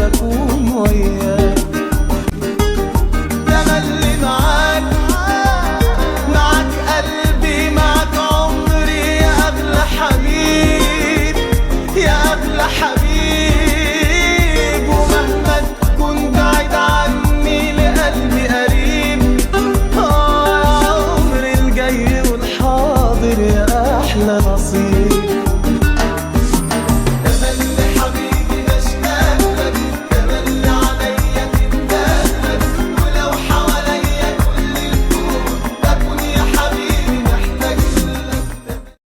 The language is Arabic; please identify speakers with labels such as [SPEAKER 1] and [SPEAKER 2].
[SPEAKER 1] وانا اكون وياك. ده انا اللي معاك، معاك قلبي، معاك عمري، يا اغلى حبيب، يا اغلى حبيب. ومهما تكون بعيد عني لقلبي قريب، يا عمري الجاي والحاضر يا احلى نصيب.